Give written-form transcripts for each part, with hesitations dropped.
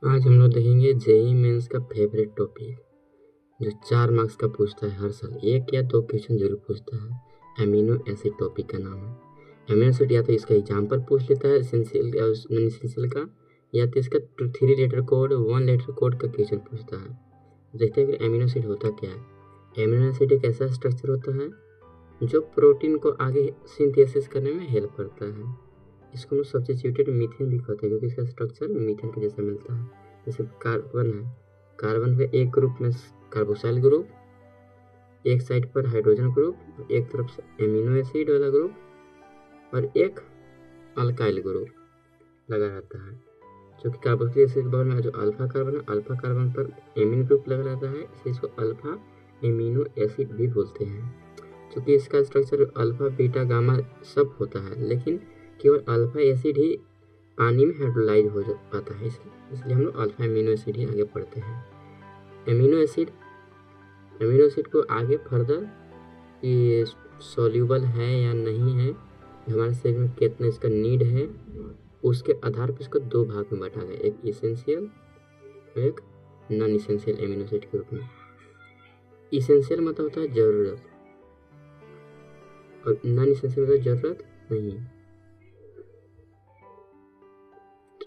आज हम लोग देखेंगे जेईई मेंस का फेवरेट टॉपिक जो 4 मार्क्स का पूछता है हर साल। 1 या 2 क्वेश्चन जरूर पूछता है। एमिनो एसिड टॉपिक का नाम है। एमिनो एसिड या तो इसका एग्जाम्पल पूछ लेता है एसेंशियल या नॉन एसेंशियल का, या तो इसका 3 लेटर कोड 1 लेटर कोड का क्वेश्चन पूछता है। देखते हैं कि एमिनो एसिड होता क्या है। एमिनो एसिड एक ऐसा स्ट्रक्चर होता है जो प्रोटीन को आगे सिंथेसिस करने में हेल्प करता है। इसको हम सब्स्टिट्यूटेड मीथेन भी कहते हैं क्योंकि इसका स्ट्रक्चर मीथेन के जैसा मिलता है। जैसे कार्बन है, कार्बन पे एक ग्रुप में कार्बोक्सिल ग्रुप, एक साइड पर हाइड्रोजन ग्रुप, एक तरफ से एमिनो एसिड वाला ग्रुप और एक अल्काइल ग्रुप लगा रहता है। क्योंकि कार्बोक्सिलिक एसिड के बगल में जो अल्फा कार्बन है, अल्फा कार्बन पर एमिनो ग्रुप लगा रहता है, इसलिए इसको अल्फा एमिनो एसिड भी बोलते हैं। क्योंकि इसका स्ट्रक्चर अल्फा बीटा गामा सब होता है, लेकिन केवल अल्फा एसिड ही पानी में हाइड्रोलाइज हो पाता है, इसलिए हम लोग अल्फा एमिनो एसिड ही आगे पढ़ते हैं। एमिनो एसिड को आगे फर्दर ये सॉल्यूबल है या नहीं है, हमारे शरीर में कितना इसका नीड है, उसके आधार पर इसको 2 भाग में बांटा गया, एक इसेंशियल और एक नॉन इसेंशियल एमिनो एसिड के रूप में। इसेंशियल मतलब होता है जरूरत और नॉन इसेंशियल मतलब जरूरत नहीं।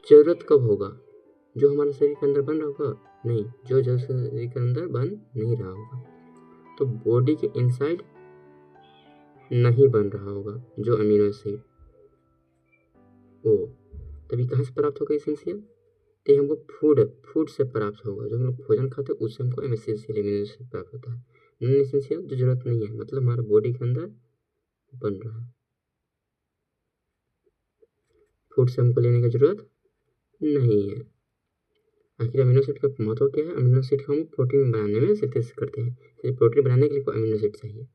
जरूरत कब होगा? जो हमारे शरीर के अंदर बन रहा होगा? नहीं, जो शरीर के अंदर बन नहीं रहा होगा, तो बॉडी के इनसाइड नहीं बन रहा होगा जो अमीनो एसिड, वो तभी कहाँ से प्राप्त होगा इसेंशियल? तो हमको फूड से प्राप्त होगा। जो हम लोग भोजन खाते हैं उससे हमको एसेंशियल अमीनो एसिड प्राप्त होता है। नॉन एसेंशियल जो जरूरत नहीं है, मतलब हमारे बॉडी के अंदर बन रहा है, फूड से हमको लेने की जरूरत नहीं है। आखिर अमीनो एसिड का महत्व क्या है? अमीनो एसिड को हम प्रोटीन बनाने में सिंथेसिस करते हैं, इसलिए प्रोटीन बनाने के लिए अमीनो एसिड चाहिए।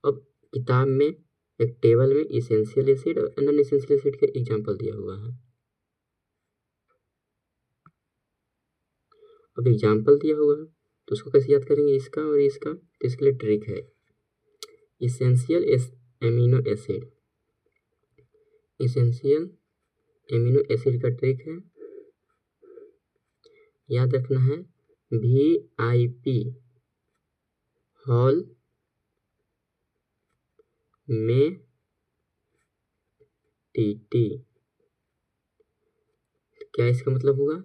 अब किताब में एक टेबल में इसेंशियल एसिड और नॉन इसेंशियल एसिड का एग्जांपल दिया हुआ है। अब एग्जांपल दिया हुआ है तो उसको कैसे याद करेंगे, इसका और इसका? तो इसके लिए ट्रिक है। Essential amino acid, essential amino acid का ट्रिक है, याद रखना है VIP हॉल में TT। क्या इसका मतलब होगा?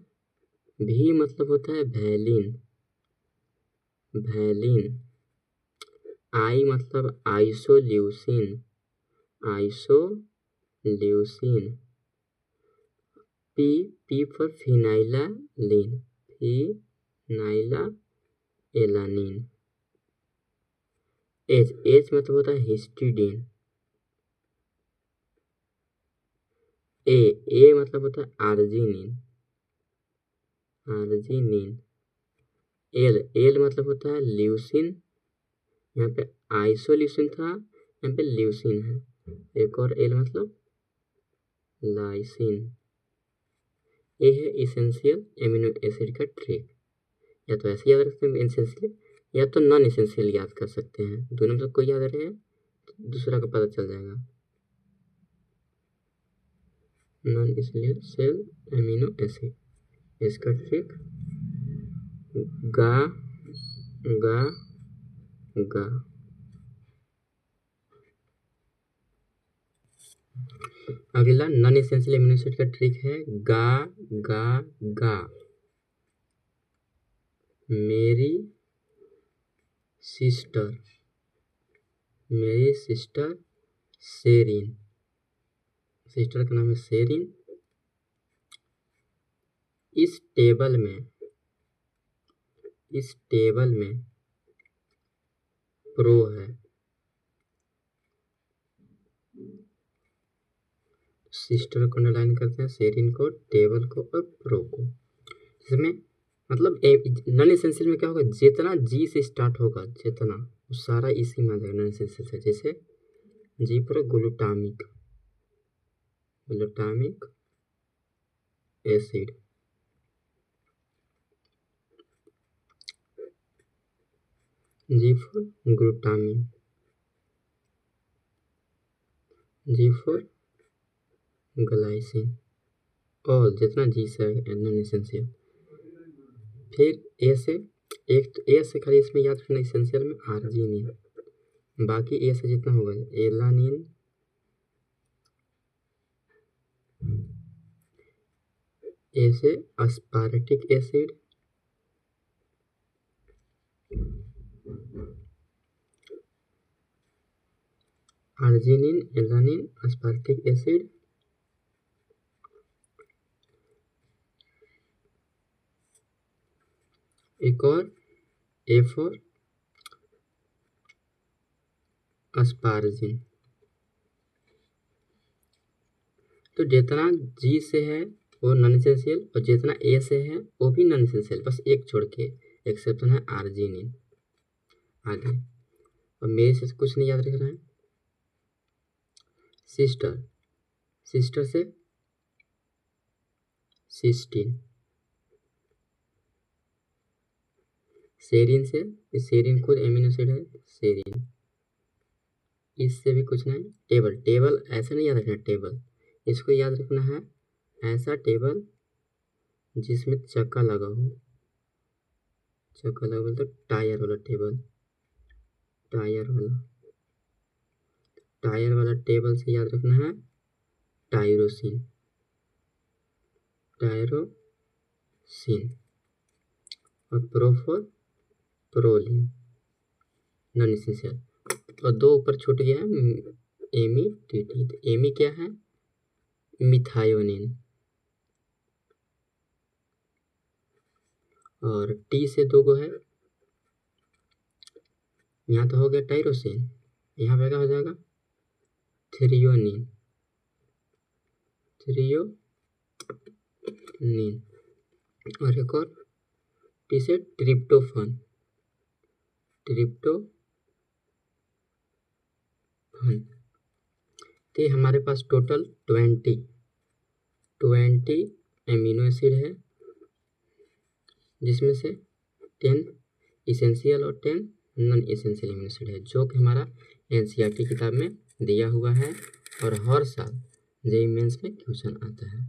भी मतलब होता है वैलिन, वैलिन। आई मतलब isoleucine, isoleucine. P for phenylalanine, phenylalanine. H मतलब होता है हिस्टिडीन। ए मतलब होता है आर्जिनिन, आर्जिनिन। एल मतलब होता है ल्यूसिन, यहाँ पे आइसोल्यूसिन था, यहाँ पे ल्यूसिन है। एक और एल मतलब लाइसिन। ये है इसेंशियल एमिनो एसिड का ट्रिक। या तो ऐसे याद रखते हैं इसेंशियल, या तो नॉन इसेंशियल याद कर सकते हैं। दोनों में से कोई याद रहे तो दूसरा का पता चल जाएगा। नॉन इसेंशियल एमिनो एसिड, इसका ट्रिक गा गा गा। अगला नॉन एसेंशियल एमिनो एसिड का ट्रिक है गा गा गा। मेरी सिस्टर, मेरी सिस्टर सेरिन, सिस्टर का नाम है सेरिन। इस टेबल में प्रो है, सिस्टर को अंडरलाइन करते हैं, सेरिन को, टेबल को और प्रो को। इसमें मतलब नॉन एसेंशियल में क्या होगा, जितना जी से स्टार्ट होगा जितना, वो सारा इसी में आ जाएगा नॉन एसेंशियल से। जैसे जी पर glutamic, glutamic acid, G for glutamine, G for glycine, और जितना जी से नॉन एसेंशियल। फिर ए से एक, तो ए से खाली इसमें याद रखना इसेंशियल में आर्जिनिन, बाकी ए से जितना होगा एलानिन, ए से अस्पार्टिक एसिड, आर्जिनिन, एलानिन, अस्पार्टिक एसिड, एक और ए फॉर अस्पार्जिन। तो जितना जी से है वो नॉन एसेंशियल और जितना ए से है वो भी नॉन एसेंशियल, बस एक छोड़ के एक्सेप्शन है आर्जिनिन। आगे और मेरे से कुछ नहीं याद रख रहा है। सिस्टर, सिस्टर से सिस्टीन, सेरीन से, सेरीन खुद एमिनो एसिड है सेरीन, इससे भी कुछ नहीं। टेबल, टेबल ऐसे नहीं याद रखना, टेबल इसको याद रखना है ऐसा टेबल जिसमें चक्का लगा हो, चक्का लगा बोलते टायर वाला टेबल, टायर वाला, टायर वाला टेबल से याद रखना है टायरोसिन, टायरोसिन। और प्रोफोर प्रोलिन नॉन एसेंशियल। और दो ऊपर छूट गया है एमीटीटी। तो एमी क्या है? मिथायोनिन। और टी से दो गो है, यहाँ तो हो गया टायरोसिन, यहाँ पे क्या हो जाएगा थ्रियोनिन, थ्रियोनिन। और एक और टी से ट्रिप्टोफन, ट्रिप्टोफन। तो हमारे पास टोटल 20 एमिनो एसिड है, जिसमें से 10 इसेंशियल और 10 नॉन इसेंशियल एमिनो एसिड है, जो कि हमारा एनसीईआरटी किताब में दिया हुआ है और हर साल जेईई मेंस में क्वेश्चन आता है।